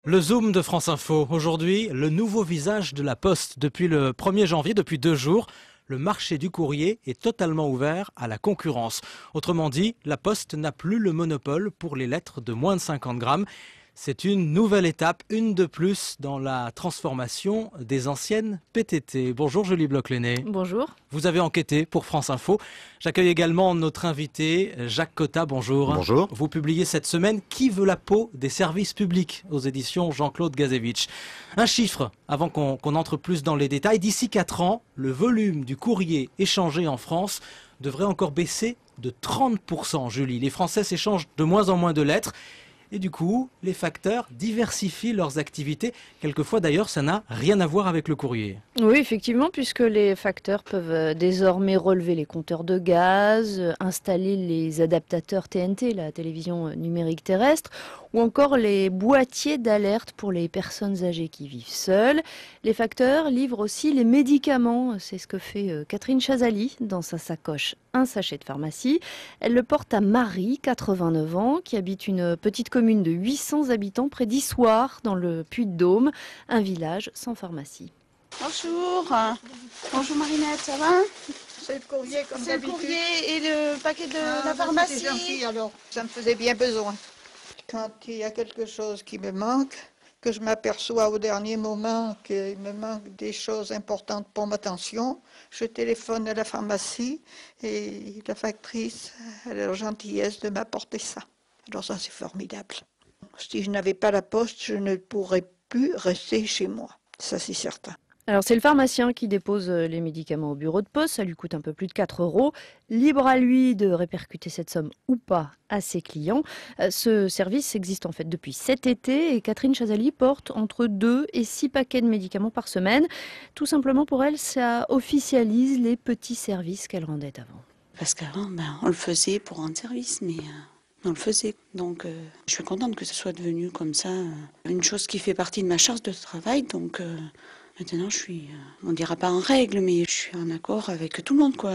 Le Zoom de France Info. Aujourd'hui, le nouveau visage de la Poste. Depuis le 1er janvier, depuis 2 jours, le marché du courrier est totalement ouvert à la concurrence. Autrement dit, la Poste n'a plus le monopole pour les lettres de moins de 50 grammes. C'est une nouvelle étape, une de plus dans la transformation des anciennes PTT. Bonjour Julie Bloch-Lenné. Bonjour. Vous avez enquêté pour France Info. J'accueille également notre invité Jacques Cotta. Bonjour. Bonjour. Vous publiez cette semaine « Qui veut la peau des services publics » aux éditions Jean-Claude Gazevitch. Un chiffre, avant qu'on entre plus dans les détails. D'ici 4 ans, le volume du courrier échangé en France devrait encore baisser de 30%, Julie. Les Français s'échangent de moins en moins de lettres. Et du coup, les facteurs diversifient leurs activités. Quelquefois d'ailleurs, ça n'a rien à voir avec le courrier. Oui, effectivement, puisque les facteurs peuvent désormais relever les compteurs de gaz, installer les adaptateurs TNT, la télévision numérique terrestre, ou encore les boîtiers d'alerte pour les personnes âgées qui vivent seules. Les facteurs livrent aussi les médicaments. C'est ce que fait Catherine Chazali dans sa sacoche. Un sachet de pharmacie. Elle le porte à Marie, 89 ans, qui habite une petite commune de 800 habitants près d'Issoire, dans le Puy-de-Dôme, un village sans pharmacie. Bonjour. Bonjour Marinette, ça va? C'est le courrier comme C'est le d'habitude. courrier et le paquet de la pharmacie. C'est gentil alors, ça me faisait bien besoin. Quand il y a quelque chose qui me manque, que je m'aperçois au dernier moment qu'il me manque des choses importantes pour ma tension, je téléphone à la pharmacie et la factrice a la gentillesse de m'apporter ça. Alors ça c'est formidable. Si je n'avais pas la poste, je ne pourrais plus rester chez moi. Ça c'est certain. Alors c'est le pharmacien qui dépose les médicaments au bureau de poste, ça lui coûte un peu plus de 4 €. Libre à lui de répercuter cette somme ou pas à ses clients. Ce service existe en fait depuis cet été et Catherine Chazali porte entre 2 et 6 paquets de médicaments par semaine. Tout simplement pour elle, ça officialise les petits services qu'elle rendait avant. Parce qu'avant, on le faisait pour rendre service, mais on le faisait. Donc je suis contente que ce soit devenu comme ça une chose qui fait partie de ma charge de travail. Donc maintenant, je suis, on dira pas en règle, mais je suis en accord avec tout le monde, quoi.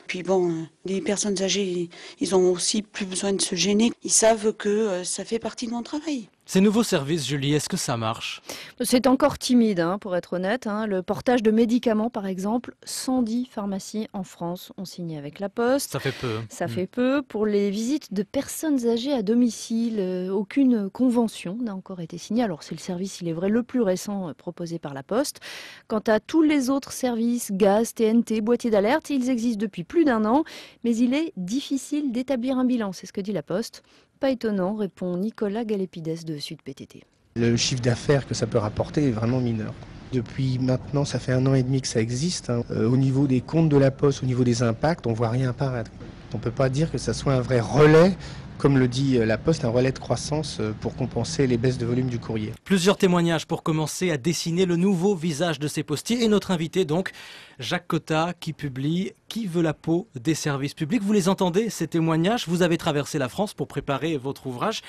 Puis bon, les personnes âgées, ils ont aussi plus besoin de se gêner. Ils savent que ça fait partie de mon travail. Ces nouveaux services, Julie, est-ce que ça marche? C'est encore timide, pour être honnête. Le portage de médicaments, par exemple, 110 pharmacies en France ont signé avec la Poste. Ça fait peu. Ça fait peu. Pour les visites de personnes âgées à domicile, aucune convention n'a encore été signée. Alors c'est le service, il est vrai, le plus récent proposé par la Poste. Quant à tous les autres services, gaz, TNT, boîtiers d'alerte, ils existent depuis plus d'1 an, mais il est difficile d'établir un bilan, c'est ce que dit la Poste. Pas étonnant, répond Nicolas Galépides de Sud PTT. Le chiffre d'affaires que ça peut rapporter est vraiment mineur. Depuis maintenant, ça fait 1 an et demi que ça existe. Au niveau des comptes de la Poste, au niveau des impacts, on ne voit rien apparaître. On ne peut pas dire que ça soit un vrai relais, comme le dit la Poste, un relais de croissance pour compenser les baisses de volume du courrier. Plusieurs témoignages pour commencer à dessiner le nouveau visage de ces postiers. Et notre invité donc, Jacques Cotta, qui publie « Qui veut la peau des services publics ». Vous les entendez, ces témoignages? Vous avez traversé la France pour préparer votre ouvrage.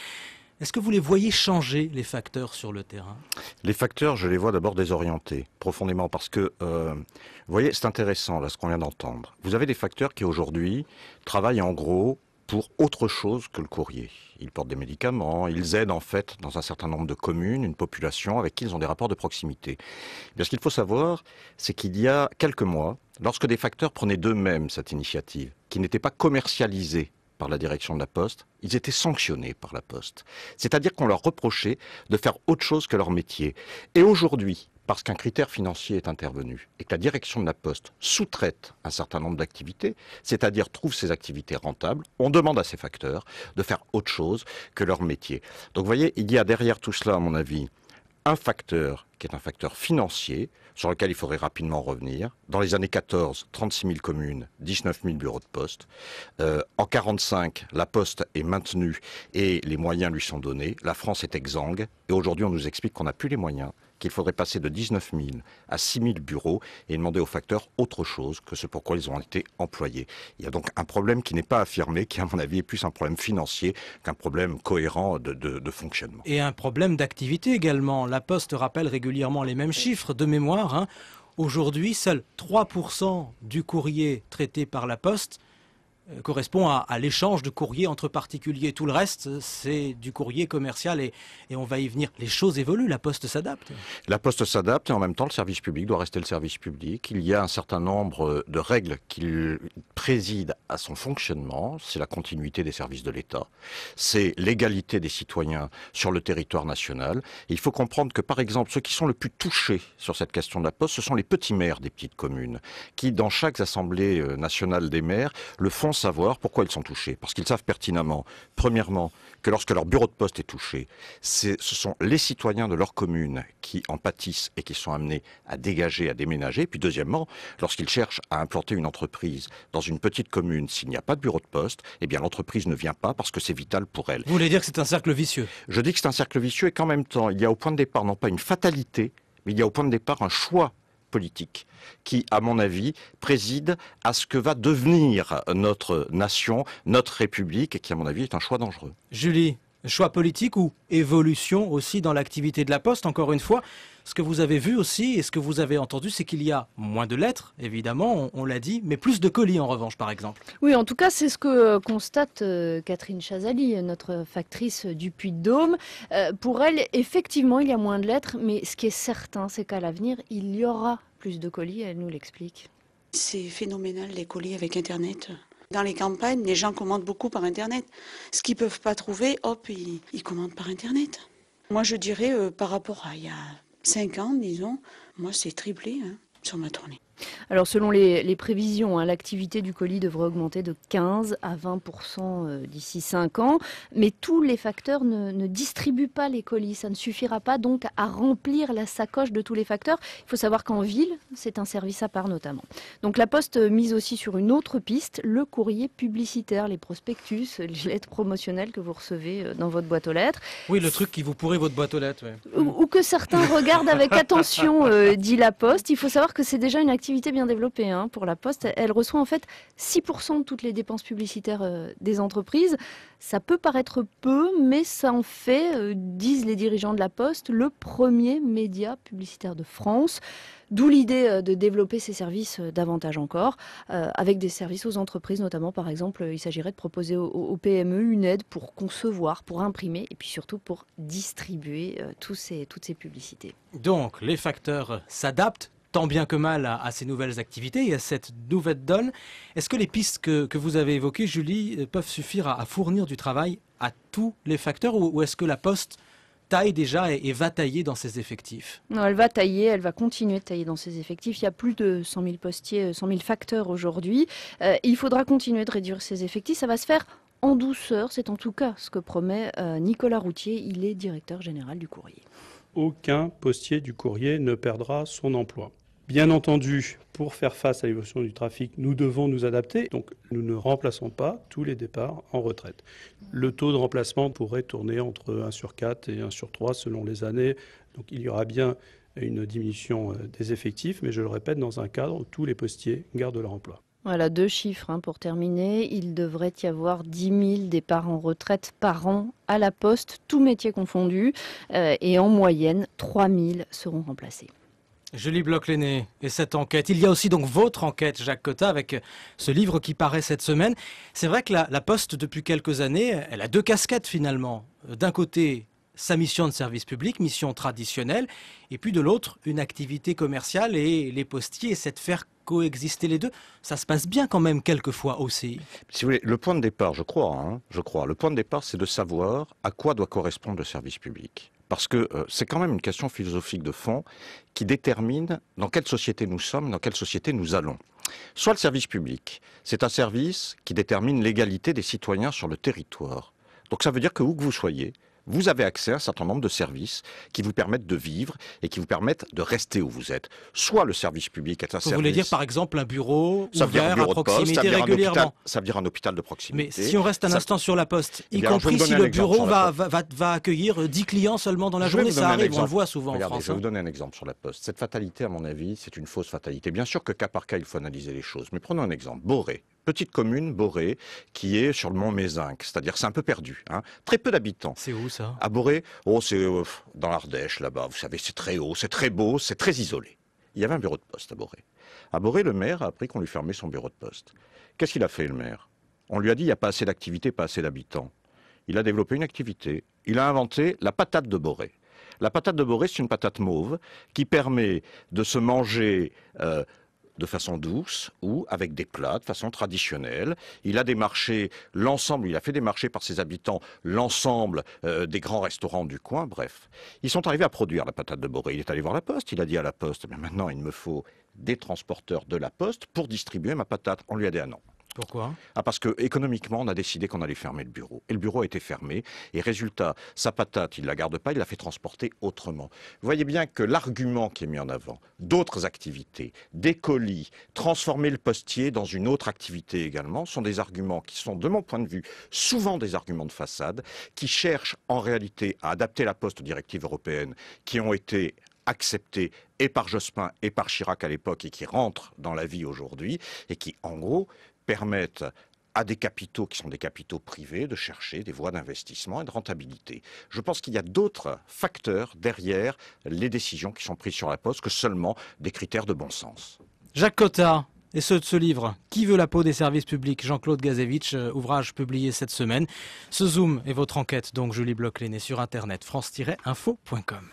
Est-ce que vous les voyez changer, les facteurs, sur le terrain? Les facteurs, je les vois d'abord désorientés, profondément, parce que, vous voyez, c'est intéressant, là, ce qu'on vient d'entendre. Vous avez des facteurs qui, aujourd'hui, travaillent en gros pour autre chose que le courrier. Ils portent des médicaments, ils aident en fait dans un certain nombre de communes, une population avec qui ils ont des rapports de proximité. Mais ce qu'il faut savoir, c'est qu'il y a quelques mois, lorsque des facteurs prenaient d'eux-mêmes cette initiative, qui n'était pas commercialisée par la direction de la Poste, ils étaient sanctionnés par la Poste. C'est-à-dire qu'on leur reprochait de faire autre chose que leur métier. Et aujourd'hui, parce qu'un critère financier est intervenu et que la direction de la Poste sous-traite un certain nombre d'activités, c'est-à-dire trouve ces activités rentables, on demande à ces facteurs de faire autre chose que leur métier. Donc vous voyez, il y a derrière tout cela, à mon avis, un facteur qui est un facteur financier, sur lequel il faudrait rapidement revenir. Dans les années 14, 36 000 communes, 19 000 bureaux de poste. En 45, la Poste est maintenue et les moyens lui sont donnés. La France est exsangue et aujourd'hui on nous explique qu'on n'a plus les moyens, qu'il faudrait passer de 19 000 à 6 000 bureaux et demander aux facteurs autre chose que ce pour quoi ils ont été employés. Il y a donc un problème qui n'est pas affirmé, qui à mon avis est plus un problème financier qu'un problème cohérent de fonctionnement. Et un problème d'activité également. La Poste rappelle régulièrement les mêmes chiffres de mémoire. Aujourd'hui, seuls 3% du courrier traité par la Poste correspond à l'échange de courrier entre particuliers. Tout le reste, c'est du courrier commercial et on va y venir. Les choses évoluent, la Poste s'adapte. La Poste s'adapte et en même temps le service public doit rester le service public. Il y a un certain nombre de règles qui président à son fonctionnement. C'est la continuité des services de l'État. C'est l'égalité des citoyens sur le territoire national. Et il faut comprendre que par exemple ceux qui sont le plus touchés sur cette question de la Poste, ce sont les petits maires des petites communes qui dans chaque assemblée nationale des maires le font savoir pourquoi ils sont touchés. Parce qu'ils savent pertinemment, premièrement, que lorsque leur bureau de poste est touché, ce sont les citoyens de leur commune qui en pâtissent et qui sont amenés à dégager, à déménager. Puis deuxièmement, lorsqu'ils cherchent à implanter une entreprise dans une petite commune, s'il n'y a pas de bureau de poste, eh bien l'entreprise ne vient pas parce que c'est vital pour elle. Vous voulez dire que c'est un cercle vicieux? Je dis que c'est un cercle vicieux et qu'en même temps, il y a au point de départ non pas une fatalité, mais il y a au point de départ un choix politique qui, à mon avis, préside à ce que va devenir notre nation, notre République, et qui, à mon avis, est un choix dangereux. Julie, choix politique ou évolution aussi dans l'activité de la Poste, encore une fois. Ce que vous avez vu aussi et ce que vous avez entendu, c'est qu'il y a moins de lettres, évidemment, on l'a dit, mais plus de colis en revanche, par exemple. Oui, en tout cas, c'est ce que constate Catherine Chazali, notre factrice du Puy-de-Dôme. Pour elle, effectivement, il y a moins de lettres, mais ce qui est certain, c'est qu'à l'avenir, il y aura plus de colis, elle nous l'explique. C'est phénoménal les colis avec Internet. Dans les campagnes, les gens commandent beaucoup par Internet. Ce qu'ils ne peuvent pas trouver, hop, ils commandent par Internet. Moi, je dirais, par rapport à il y a 5 ans, disons, moi, c'est triplé sur ma tournée. Alors selon les prévisions, l'activité du colis devrait augmenter de 15 à 20% d'ici 5 ans. Mais tous les facteurs ne distribuent pas les colis. Ça ne suffira pas donc à remplir la sacoche de tous les facteurs. Il faut savoir qu'en ville, c'est un service à part notamment. Donc la Poste mise aussi sur une autre piste, le courrier publicitaire, les prospectus, les lettres promotionnelles que vous recevez dans votre boîte aux lettres. Oui, le truc qui vous pourrit votre boîte aux lettres. Ouais. Ou que certains regardent avec attention, dit la Poste. Il faut savoir que c'est déjà une activité bien développée pour la Poste. Elle reçoit en fait 6% de toutes les dépenses publicitaires des entreprises. Ça peut paraître peu, mais ça en fait, disent les dirigeants de la Poste, le premier média publicitaire de France. D'où l'idée de développer ces services davantage encore, avec des services aux entreprises notamment. Par exemple, il s'agirait de proposer aux PME une aide pour concevoir, pour imprimer et puis surtout pour distribuer toutes ces publicités. Donc, les facteurs s'adaptent tant bien que mal à ces nouvelles activités et à cette nouvelle donne. Est-ce que les pistes que vous avez évoquées, Julie, peuvent suffire à fournir du travail à tous les facteurs ou est-ce que la Poste taille déjà et va tailler dans ses effectifs? Non, elle va tailler, elle va continuer de tailler dans ses effectifs. Il y a plus de 100 000 postiers, 100 000 facteurs aujourd'hui. Il faudra continuer de réduire ses effectifs. Ça va se faire en douceur. C'est en tout cas ce que promet Nicolas Routier. Il est directeur général du courrier. Aucun postier du courrier ne perdra son emploi. Bien entendu, pour faire face à l'évolution du trafic, nous devons nous adapter. Donc, nous ne remplaçons pas tous les départs en retraite. Le taux de remplacement pourrait tourner entre 1 sur 4 et 1 sur 3 selon les années. Donc, il y aura bien une diminution des effectifs, mais je le répète, dans un cadre où tous les postiers gardent leur emploi. Voilà, 2 chiffres pour terminer. Il devrait y avoir 10 000 départs en retraite par an à la Poste, tous métiers confondus. Et en moyenne, 3 000 seront remplacés. Julie Bloch-Lenné et cette enquête. Il y a aussi donc votre enquête, Jacques Cotta, avec ce livre qui paraît cette semaine. C'est vrai que la Poste, depuis quelques années, elle a 2 casquettes finalement. D'un côté, sa mission de service public, mission traditionnelle, et puis de l'autre, une activité commerciale et les postiers essaient de faire coexister les deux. Ça se passe bien quand même quelquefois aussi. Si vous voulez, le point de départ, je crois, le point de départ, c'est de savoir à quoi doit correspondre le service public. Parce que c'est quand même une question philosophique de fond qui détermine dans quelle société nous sommes, dans quelle société nous allons. Soit le service public, c'est un service qui détermine l'égalité des citoyens sur le territoire. Donc ça veut dire que où que vous soyez, vous avez accès à un certain nombre de services qui vous permettent de vivre et qui vous permettent de rester où vous êtes. Soit le service public est un service... Vous voulez dire par exemple un bureau ouvert à proximité régulièrement? Ça veut dire un hôpital de proximité. Mais si on reste un instant sur la Poste, y compris si le bureau va accueillir 10 clients seulement dans la journée, ça arrive, on le voit souvent en France. Je vais vous donner un exemple sur la Poste. Cette fatalité, à mon avis, c'est une fausse fatalité. Bien sûr que cas par cas, il faut analyser les choses. Mais prenons un exemple. Boré. Petite commune, Boré, qui est sur le mont Mézinc, c'est-à-dire c'est un peu perdu, très peu d'habitants. C'est où ça? À Boré, c'est dans l'Ardèche, là-bas, vous savez, c'est très haut, c'est très beau, c'est très isolé. Il y avait un bureau de poste à Boré. À Boré, le maire a appris qu'on lui fermait son bureau de poste. Qu'est-ce qu'il a fait, le maire? On lui a dit il n'y a pas assez d'activité, pas assez d'habitants. Il a développé une activité. Il a inventé la patate de Boré. La patate de Boré, c'est une patate mauve qui permet de se manger de façon douce ou avec des plats de façon traditionnelle. Il a démarché l'ensemble, il a fait démarcher par ses habitants l'ensemble des grands restaurants du coin, bref. Ils sont arrivés à produire la patate de Boré. Il est allé voir la Poste, il a dit à la Poste, mais maintenant il me faut des transporteurs de la Poste pour distribuer ma patate. On lui a dit ah non. Pourquoi ? Parce que économiquement, on a décidé qu'on allait fermer le bureau. Et le bureau a été fermé. Et résultat, sa patate, il ne la garde pas, il la fait transporter autrement. Vous voyez bien que l'argument qui est mis en avant, d'autres activités, des colis, transformer le postier dans une autre activité également, sont des arguments qui sont, de mon point de vue, souvent des arguments de façade, qui cherchent en réalité à adapter la Poste aux directives européennes qui ont été acceptées et par Jospin et par Chirac à l'époque et qui rentrent dans la vie aujourd'hui et qui, en gros, permettent à des capitaux qui sont des capitaux privés de chercher des voies d'investissement et de rentabilité. Je pense qu'il y a d'autres facteurs derrière les décisions qui sont prises sur la Poste que seulement des critères de bon sens. Jacques Cottard et ceux de ce livre, Qui veut la peau des services publics, Jean-Claude Gazevich, ouvrage publié cette semaine. Ce Zoom est votre enquête, donc Julie Bloch-Léné sur internet, france-info.com.